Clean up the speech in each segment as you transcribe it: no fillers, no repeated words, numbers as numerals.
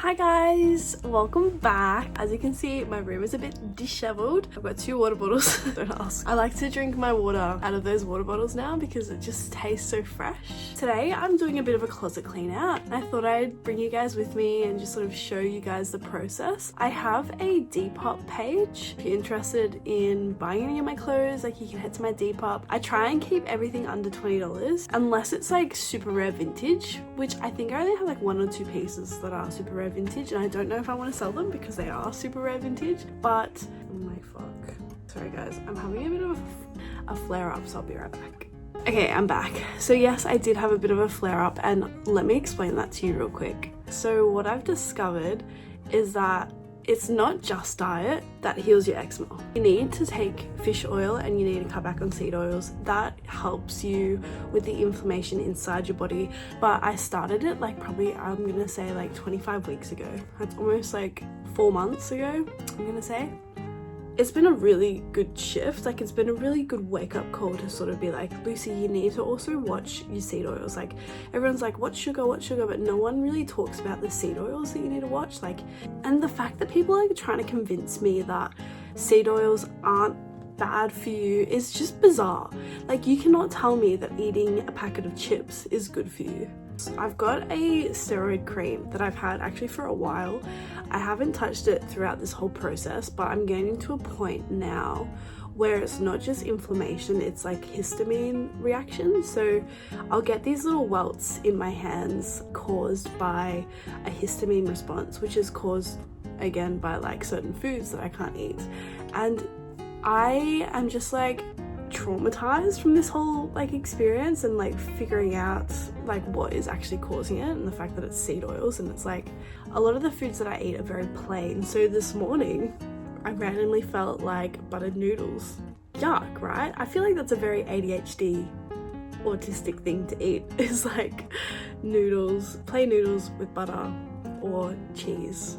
Hi guys, welcome back. As you can see, my room is a bit disheveled. I've got 2 water bottles. Don't ask. I like to drink my water out of those water bottles now because it just tastes so fresh. Today I'm doing a bit of a closet clean out. I thought I'd bring you guys with me and just sort of show you guys the process. I have a Depop page. If you're interested in buying any of my clothes, like you can head to my Depop. I try and keep everything under $20 unless it's like super rare vintage, which I think I only have like 1 or 2 pieces that are super rare vintage, and I don't know if I want to sell them because they are super rare vintage, but oh my fuck. Sorry guys, I'm having a bit of a flare up, so I'll be right back. Okay, I'm back. So yes, I did have a bit of a flare up, and let me explain that to you real quick. So what I've discovered is that it's not just diet that heals your eczema. You need to take fish oil and you need to cut back on seed oils. That helps you with the inflammation inside your body. But I started it like probably, I'm gonna say like 25 weeks ago. That's almost like 4 months ago, I'm gonna say. It's been a really good shift. Like it's been a really good wake up call to sort of be like, Lucy, you need to also watch your seed oils. Like everyone's like, what sugar, but no one really talks about the seed oils that you need to watch. Like, and the fact that people are trying to convince me that seed oils aren't bad for you is just bizarre. Like you cannot tell me that eating a packet of chips is good for you. I've got a steroid cream that I've had actually for a while. I haven't touched it throughout this whole process, but I'm getting to a point now where it's not just inflammation, it's like histamine reaction. So I'll get these little welts in my hands caused by a histamine response, which is caused again by like certain foods that I can't eat. And I am just like traumatized from this whole like experience and like figuring out like what is actually causing it, and the fact that it's seed oils. And it's like a lot of the foods that I eat are very plain. So this morning I randomly felt like buttered noodles. Yuck, right? I feel like that's a very ADHD autistic thing to eat, is like noodles, plain noodles with butter or cheese.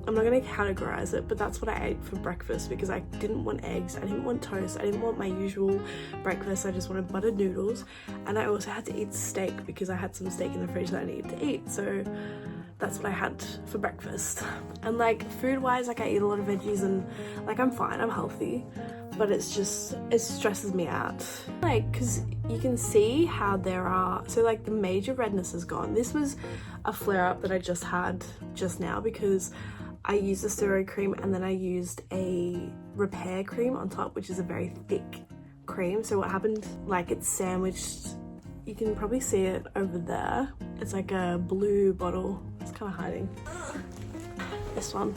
I'm not going to categorize it, but that's what I ate for breakfast because I didn't want eggs, I didn't want toast, I didn't want my usual breakfast, I just wanted buttered noodles. And I also had to eat steak because I had some steak in the fridge that I needed to eat, so that's what I had for breakfast. And like food wise, like I eat a lot of veggies and like I'm fine, I'm healthy, but it's just, it stresses me out. Like, because you can see how there are, so like the major redness is gone. This was a flare up that I just had just now because I used a steroid cream and then I used a repair cream on top, which is a very thick cream. So what happened, like it's sandwiched, you can probably see it over there. It's like a blue bottle. It's kind of hiding. This one.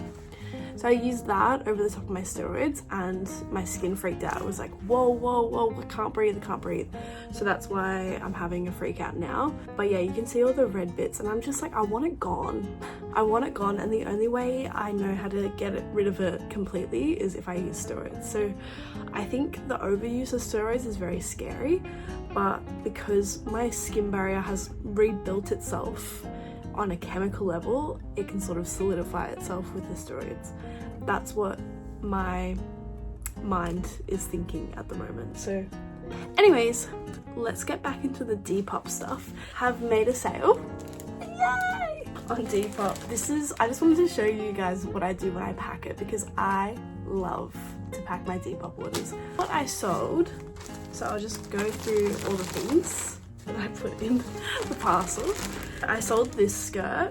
So I used that over the top of my steroids and my skin freaked out. It was like, whoa, I can't breathe. So that's why I'm having a freak out now. But yeah, you can see all the red bits and I'm just like, I want it gone. And the only way I know how to get rid of it completely is if I use steroids. So I think the overuse of steroids is very scary, but because my skin barrier has rebuilt itself on a chemical level, it can sort of solidify itself with the steroids. That's what my mind is thinking at the moment. So anyways, let's get back into the Depop stuff. Have made a sale. Yay! On Depop. I just wanted to show you guys what I do when I pack it because I love to pack my Depop orders. What I sold, so I'll just go through all the things that I put in the parcel. I sold this skirt,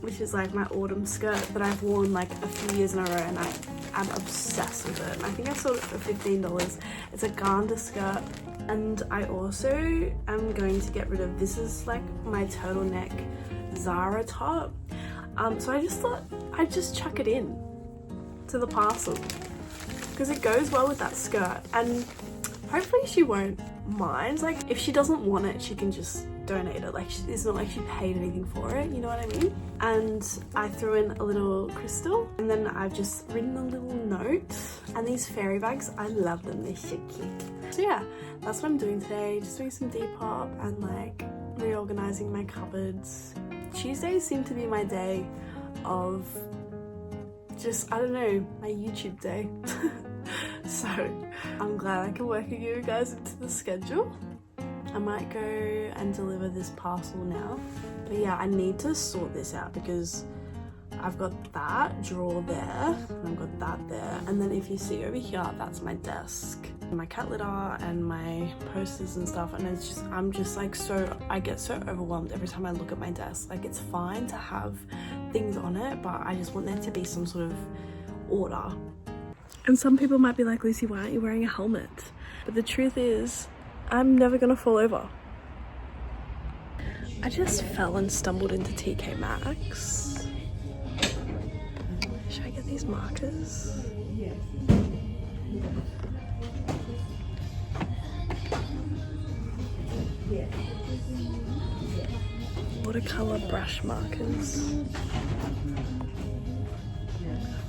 which is like my autumn skirt that I've worn like a few years in a row, and I'm obsessed with it. I think I sold it for $15. It's a Garnder skirt. And I also am going to get rid of, this is like my turtleneck Zara top. So I just thought I'd just chuck it in to the parcel because it goes well with that skirt, and hopefully she won't mind. Like if she doesn't want it, she can just donate it. Like it's not like she paid anything for it, you know what I mean? And I threw in a little crystal, and then I've just written a little note. And these fairy bags, I love them, they're so cute. So yeah, that's what I'm doing today, just doing some Depop and like reorganizing my cupboards. Tuesdays seem to be my day of just, I don't know, my YouTube day. So I'm glad I can work you guys into the schedule. I might go and deliver this parcel now. But yeah, I need to sort this out because I've got that drawer there, and I've got that there, and then if you see over here, that's my desk, my cat litter and my posters and stuff. And it's just, I'm just like I get so overwhelmed every time I look at my desk. Like, it's fine to have things on it, but I just want there to be some sort of order. And some people might be like, Lucy, why aren't you wearing a helmet? But the truth is, I'm never gonna fall over. I just fell and stumbled into TK Maxx. Should I get these markers? Watercolor brush markers.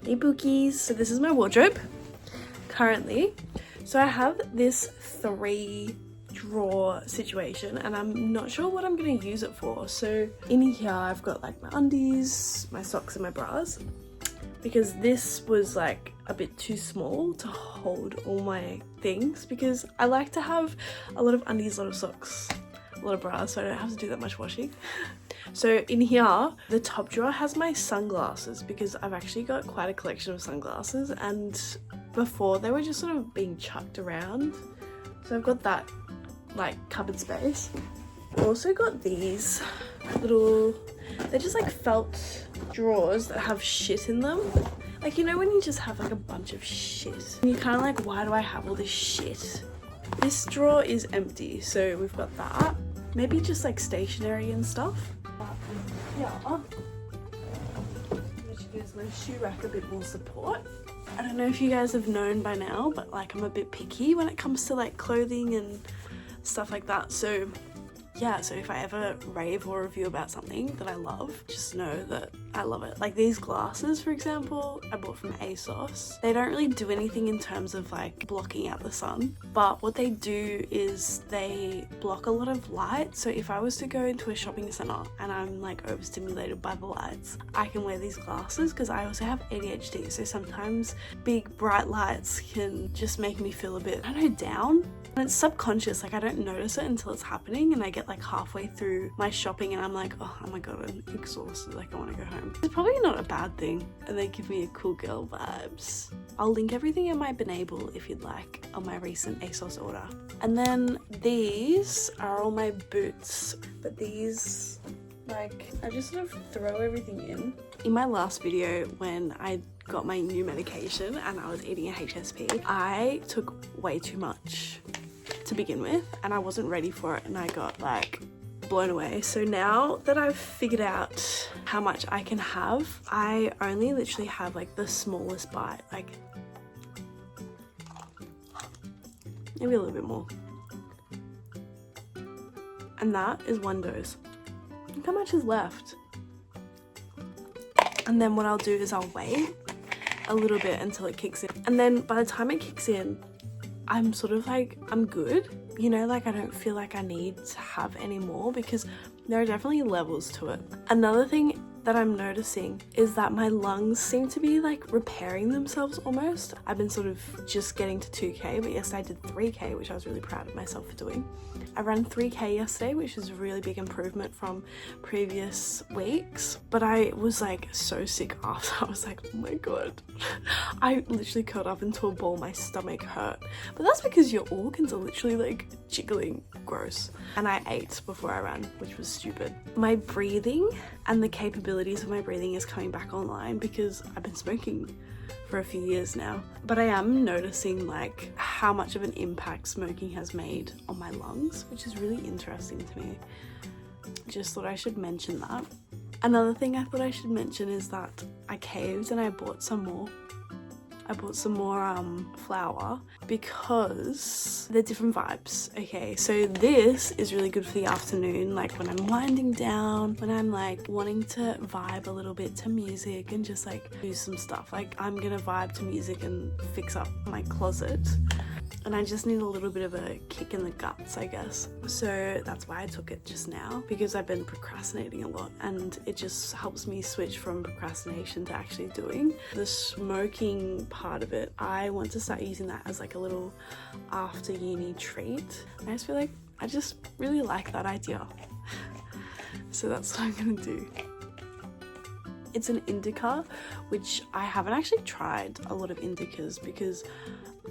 Hey bookies. So this is my wardrobe currently. So I have this 3 drawer situation, and I'm not sure what I'm going to use it for. So in here I've got like my undies, my socks and my bras, because this was like a bit too small to hold all my things, because I like to have a lot of undies, a lot of socks, a lot of bras, so I don't have to do that much washing. So in here, the top drawer has my sunglasses, because I've actually got quite a collection of sunglasses, and before they were just sort of being chucked around. So I've got that like cupboard space. I also got these little, they're just like felt drawers that have shit in them. Like, you know when you just have like a bunch of shit and you're kind of like, why do I have all this shit? This drawer is empty, so we've got that. Maybe just like stationery and stuff. Yeah, which gives my shoe rack a bit more support. I don't know if you guys have known by now, but like I'm a bit picky when it comes to like clothing and stuff like that. So yeah, so if I ever rave or review about something that I love, just know that I love it. Like these glasses, for example, I bought from ASOS. They don't really do anything in terms of like blocking out the sun, but what they do is they block a lot of light. So if I was to go into a shopping center and I'm like overstimulated by the lights, I can wear these glasses, because I also have ADHD. So sometimes big bright lights can just make me feel a bit, I don't know, down. And it's subconscious, like I don't notice it until it's happening, and I get like halfway through my shopping and I'm like, oh my god, I'm exhausted, like I want to go home. It's probably not a bad thing, and they give me a cool girl vibes. I'll link everything in my Benable if you'd like on my recent ASOS order. And then these are all my boots, but these, like, I just sort of throw everything in. In my last video, when I got my new medication and I was eating a HSP, I took way too much to begin with, and I wasn't ready for it, and I got like blown away. So now that I've figured out how much I can have, I only literally have like the smallest bite, like maybe a little bit more, and that is 1 dose. Look how much is left. And then what I'll do is I'll wait a little bit until it kicks in, and then by the time it kicks in, I'm sort of like, I'm good, you know, like I don't feel like I need to have any more, because there are definitely levels to it. Another thing that I'm noticing is that my lungs seem to be like repairing themselves almost. I've been sort of just getting to 2k, but yesterday I did 3k, which I was really proud of myself for doing. I ran 3k yesterday, which is a really big improvement from previous weeks, but I was like so sick after. I was like, oh my god. I literally curled up into a ball, my stomach hurt. But that's because your organs are literally like jiggling, gross. And I ate before I ran, which was stupid. My breathing and the capabilities of my breathing is coming back online, because I've been smoking for a few years now, but I am noticing like how much of an impact smoking has made on my lungs, which is really interesting to me. Just thought I should mention that. Another thing I thought I should mention is that I caved and I bought some more. I bought some more flour, because they're different vibes. Okay, so this is really good for the afternoon, like when I'm winding down, when I'm like wanting to vibe a little bit to music and just like do some stuff. Like I'm gonna vibe to music and fix up my closet, and I just need a little bit of a kick in the guts, I guess. So that's why I took it just now, because I've been procrastinating a lot, and it just helps me switch from procrastination to actually doing. The smoking part of it, I want to start using that as like a little after uni treat. I just feel like I just really like that idea. So that's what I'm gonna do. It's an indica, which I haven't actually tried a lot of indicas because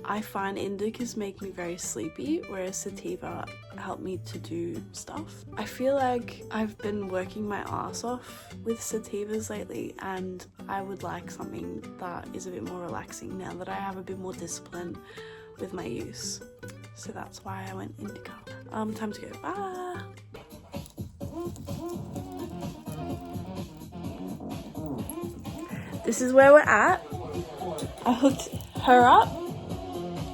I find indicas make me very sleepy, whereas sativa help me to do stuff. I feel like I've been working my ass off with sativas lately, and I would like something that is a bit more relaxing now that I have a bit more discipline with my use. So that's why I went indica. Time to go. Bye. This is where we're at. I hooked her up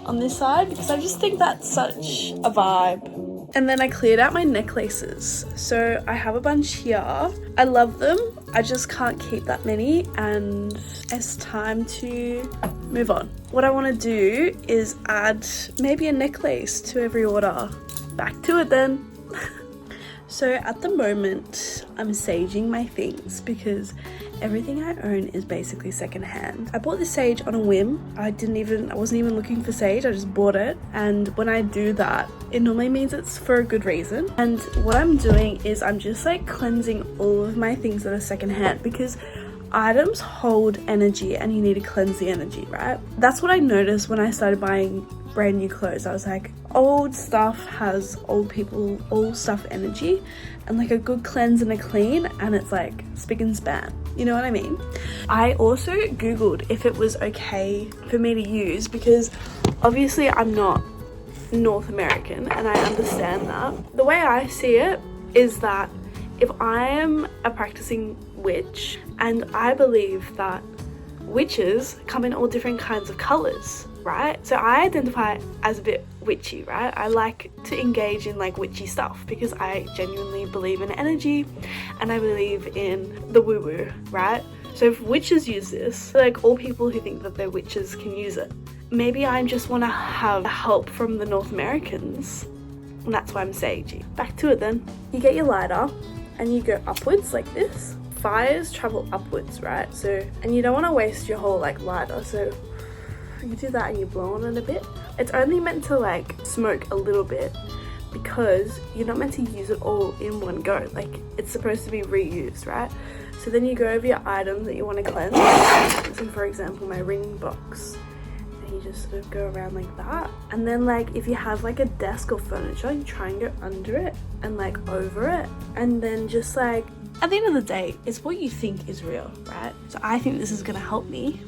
on this side because I just think that's such a vibe. And then I cleared out my necklaces. So I have a bunch here. I love them. I just can't keep that many, and it's time to move on. What I want to do is add maybe a necklace to every order. Back to it then. So at the moment, I'm saging my things because everything I own is basically secondhand. I bought this sage on a whim. I wasn't even looking for sage, I just bought it. And when I do that, it normally means it's for a good reason. And what I'm doing is I'm just like cleansing all of my things that are secondhand, because items hold energy and you need to cleanse the energy, right? That's what I noticed when I started buying brand new clothes. I was like, old stuff has old stuff energy, and like a good cleanse and a clean, and it's like spick and span. You know what I mean? I also googled if it was okay for me to use, because obviously I'm not North American and I understand that. The way I see it is that if I am a practicing witch, and I believe that witches come in all different kinds of colors, right? So I identify as a bit witchy, right? I like to engage in like witchy stuff because I genuinely believe in energy and I believe in the woo-woo, right? So if witches use this, like all people who think that they're witches can use it. Maybe I just want to have help from the North Americans, and that's why I'm sagey. Back to it then. You get your lighter and you go upwards like this. Fires travel upwards, right? So, and you don't want to waste your whole like lighter, so you do that and you blow on it a bit. It's only meant to like smoke a little bit because you're not meant to use it all in one go. Like it's supposed to be reused, right? So then you go over your items that you want to cleanse. So for example, my ring box. And you just sort of go around like that. And then like if you have like a desk or furniture, you try and go under it and like over it. And then just like, at the end of the day, it's what you think is real, right? So I think this is gonna help me.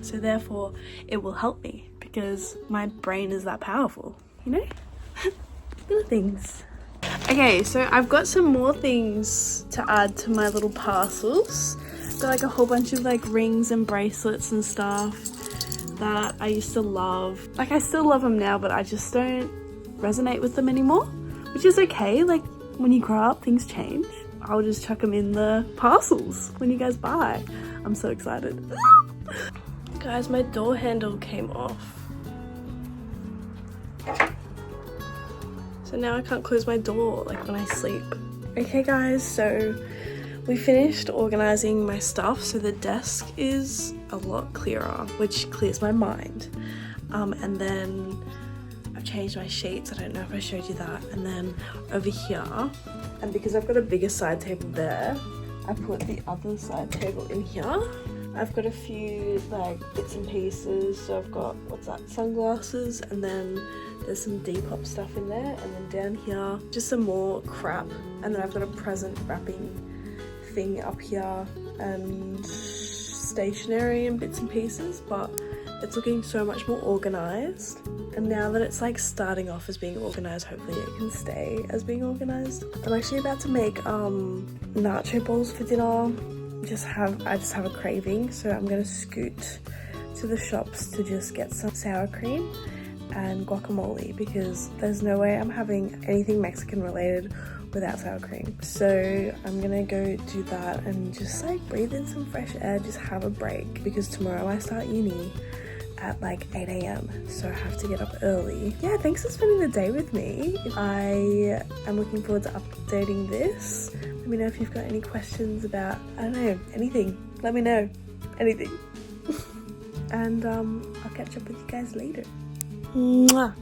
So therefore it will help me because my brain is that powerful, you know? Little things. Okay, so I've got some more things to add to my little parcels. Got like a whole bunch of like rings and bracelets and stuff that I used to love. Like I still love them now, but I just don't resonate with them anymore, which is okay. Like when you grow up, things change. I'll just chuck them in the parcels when you guys buy. I'm so excited. Guys, my door handle came off. So now I can't close my door like when I sleep. Okay guys, so we finished organizing my stuff. So the desk is a lot clearer, which clears my mind. And then I've changed my sheets. I don't know if I showed you that. And then over here, and because I've got a bigger side table there, I put the other side table in here. I've got a few like bits and pieces. So I've got, what's that, sunglasses, and then there's some Depop stuff in there, and then down here just some more crap, and then I've got a present wrapping thing up here and stationery and bits and pieces, but it's looking so much more organized. And now that it's like starting off as being organized, hopefully it can stay as being organized. I'm actually about to make nacho balls for dinner. I just have a craving, so I'm gonna scoot to the shops to just get some sour cream and guacamole, because there's no way I'm having anything Mexican related without sour cream. So I'm gonna go do that and just like breathe in some fresh air, just have a break, because tomorrow I start uni at like 8 a.m. so I have to get up early. Yeah, thanks for spending the day with me. I am looking forward to updating this. Let me know if you've got any questions about, I don't know, anything. Let me know, anything. And I'll catch up with you guys later. Mwah.